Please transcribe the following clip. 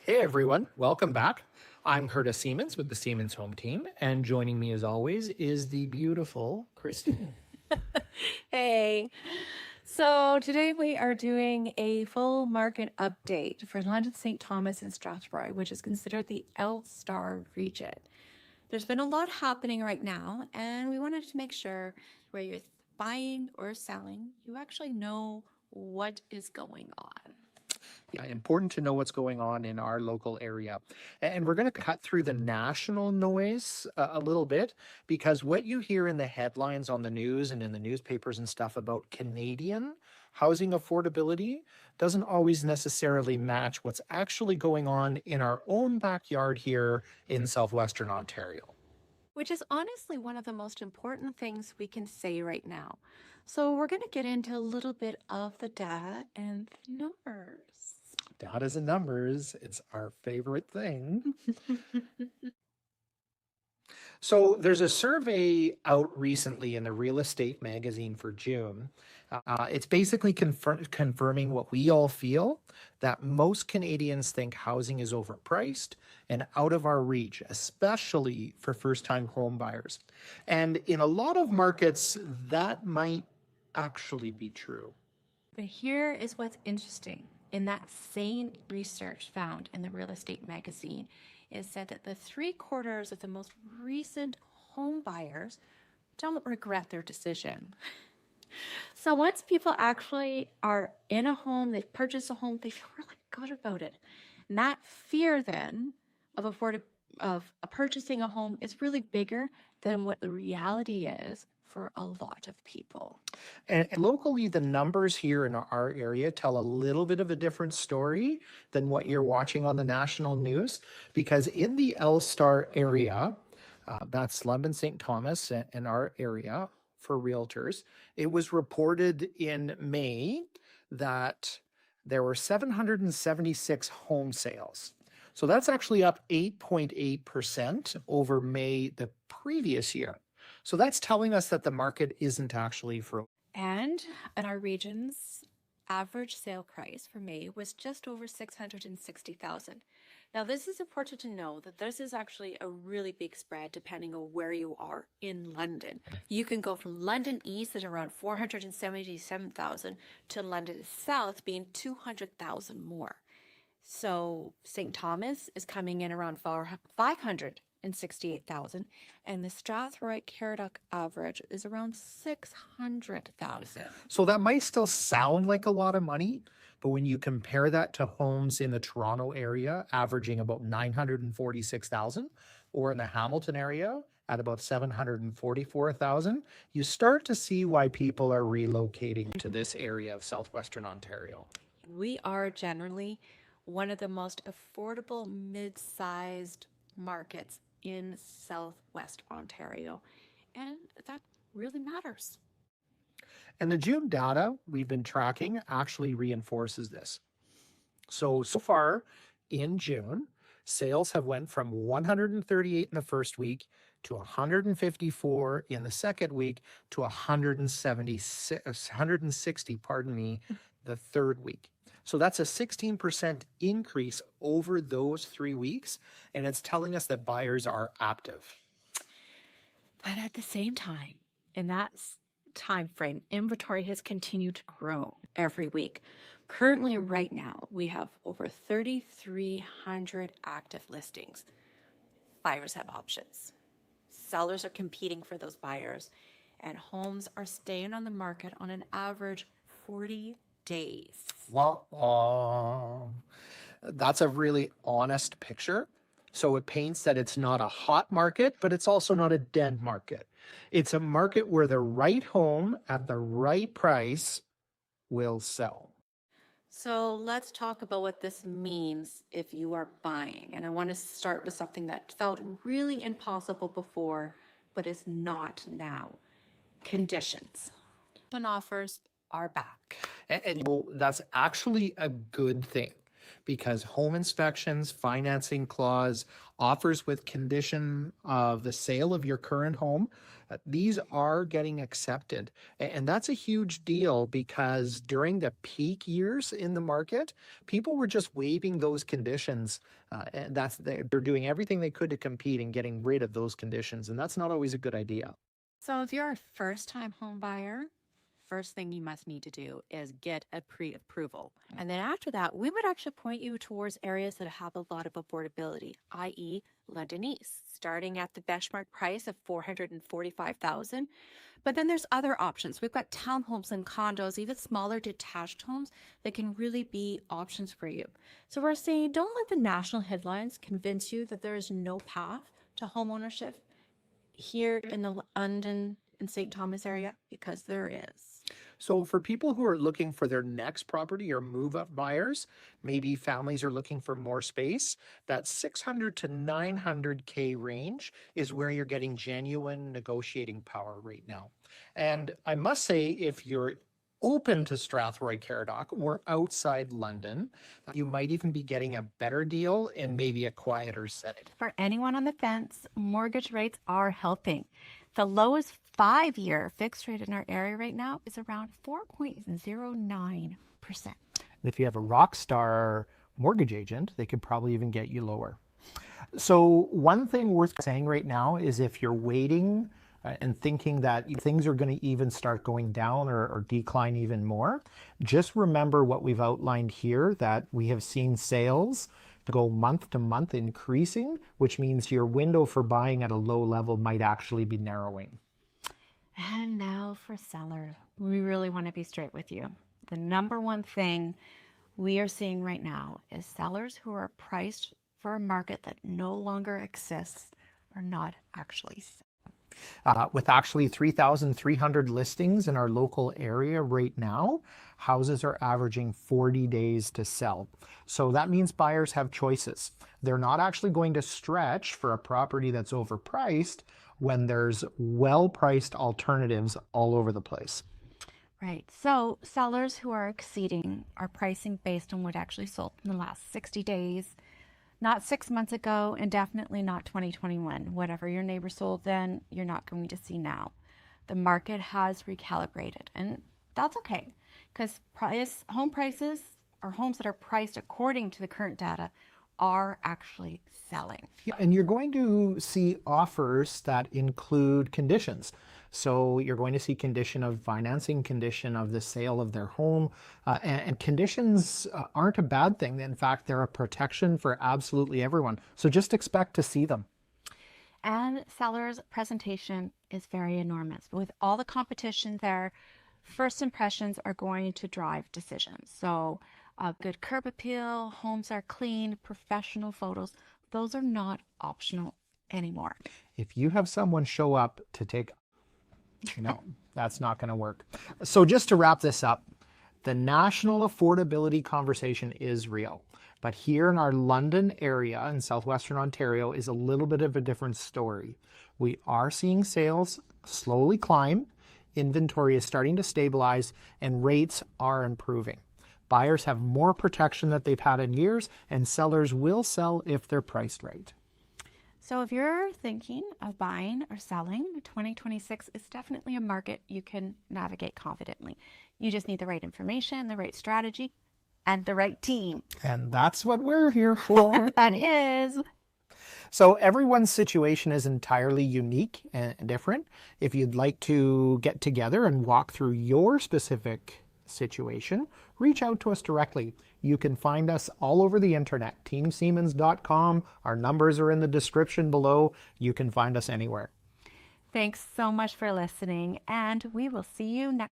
Hey everyone, welcome back. I'm Curtis Siemens with the Siemens Home Team, and joining me as always is the beautiful Christine. Hey, so today we are doing a full market update for London, St. Thomas, and Strathroy, which is considered the L-Star region. There's been a lot happening right now, and we wanted to make sure where you're buying or selling, you actually know what is going on. Yeah, important to know what's going on in our local area. And we're going to cut through the national noise a little bit because what you hear in the headlines on the news and in the newspapers and stuff about Canadian housing affordability doesn't always necessarily match what's actually going on in our own backyard here in southwestern Ontario. Which is honestly one of the most important things we can say right now. So we're going to get into a little bit of the data and numbers. Data's and numbers, it's our favorite thing. So there's a survey out recently in the Real Estate magazine for June. It's basically confirming what we all feel, that most Canadians think housing is overpriced and out of our reach, especially for first-time home buyers. And in a lot of markets, that might actually be true. But here is what's interesting. In that same research found in the Real Estate magazine, it said that the 3/4 of the most recent home buyers don't regret their decision. So once people actually are in a home, they've purchased a home, they feel really good about it. And that fear then of purchasing a home is really bigger than what the reality is for a lot of people. And locally, the numbers here in our area tell a little bit of a different story than what you're watching on the national news. Because in the L Star area, that's London, St. Thomas, and our area for realtors, it was reported in May that there were 776 home sales. So that's actually up 8.8% over May the previous year. So that's telling us that the market isn't actually for. And in our region's average sale price for May was just over 660,000. Now, this is important to know that this is actually a really big spread depending on where you are in London. You can go from London East at around 477,000 to London South being 200,000 more. So St. Thomas is coming in around 568,000, and the Strathroy Caradoc average is around 600,000. So that might still sound like a lot of money, but when you compare that to homes in the Toronto area averaging about 946,000 or in the Hamilton area at about 744,000, you start to see why people are relocating to this area of southwestern Ontario. We are generally one of the most affordable mid-sized markets in Southwest Ontario, and that really matters. And the June data we've been tracking actually reinforces this. So far in June, sales have went from 138 in the first week to 154 in the second week to 160, pardon me, the third week. So that's a 16% increase over those 3 weeks, and it's telling us that buyers are active. But at the same time, in that time frame, inventory has continued to grow every week. Currently, right now, we have over 3,300 active listings. Buyers have options. Sellers are competing for those buyers, and homes are staying on the market on an average 40 days. Well, that's a really honest picture. So it paints that it's not a hot market, but it's also not a dead market. It's a market where the right home at the right price will sell. So let's talk about what this means if you are buying. And I want to start with something that felt really impossible before, but is not now. Conditions. And offers are back. And that's actually a good thing because home inspections, financing clause, offers with condition of the sale of your current home, these are getting accepted. And that's a huge deal because during the peak years in the market, people were just waiving those conditions. And they're doing everything they could to compete and getting rid of those conditions. And that's not always a good idea. So if you're a first-time home buyer, first thing you must need to do is get a pre-approval. And then after that, we would actually point you towards areas that have a lot of affordability, i.e. London East, starting at the benchmark price of $445,000. But then there's other options. We've got townhomes and condos, even smaller detached homes that can really be options for you. So we're saying don't let the national headlines convince you that there is no path to homeownership here in the London and St. Thomas area, because there is. So for people who are looking for their next property or move up buyers, maybe families are looking for more space, that 600 to 900K range is where you're getting genuine negotiating power right now. And I must say, if you're open to Strathroy Caradoc or outside London, you might even be getting a better deal in maybe a quieter setting. For anyone on the fence, mortgage rates are helping. The lowest 5-year fixed rate in our area right now is around 4.09%. If you have a rock star mortgage agent, they could probably even get you lower. So one thing worth saying right now is if you're waiting and thinking that things are going to even start going down or decline even more, just remember what we've outlined here, that we have seen sales go month to month increasing, which means your window for buying at a low level might actually be narrowing. And now for sellers, we really want to be straight with you. The number one thing we are seeing right now is sellers who are priced for a market that no longer exists are not actually selling. With actually 3,300 listings in our local area right now, houses are averaging 40 days to sell. So that means buyers have choices. They're not actually going to stretch for a property that's overpriced when there's well-priced alternatives all over the place. Right. So sellers who are exceeding are pricing based on what actually sold in the last 60 days, not 6 months ago, and definitely not 2021. Whatever your neighbor sold then, you're not going to see now. The market has recalibrated, and that's okay, because home prices, or homes that are priced according to the current data, are actually selling. Yeah, and you're going to see offers that include conditions. So you're going to see condition of financing, condition of the sale of their home, and conditions aren't a bad thing. In fact, they're a protection for absolutely everyone. So just expect to see them. And sellers' presentation is very enormous. With all the competition there, first impressions are going to drive decisions. So good curb appeal, homes are clean, professional photos, those are not optional anymore. If you have someone show up to take, no, that's not going to work. So just to wrap this up, the national affordability conversation is real. But here in our London area in southwestern Ontario is a little bit of a different story. We are seeing sales slowly climb, inventory is starting to stabilize, and rates are improving. Buyers have more protection that they've had in years, and sellers will sell if they're priced right. So if you're thinking of buying or selling, 2026 is definitely a market you can navigate confidently. You just need the right information, the right strategy, and the right team. And that's what we're here for. That is. So everyone's situation is entirely unique and different. If you'd like to get together and walk through your specific situation, reach out to us directly. You can find us all over the internet, teamsiemens.com. Our numbers are in the description below. You can find us anywhere. Thanks so much for listening, and we will see you next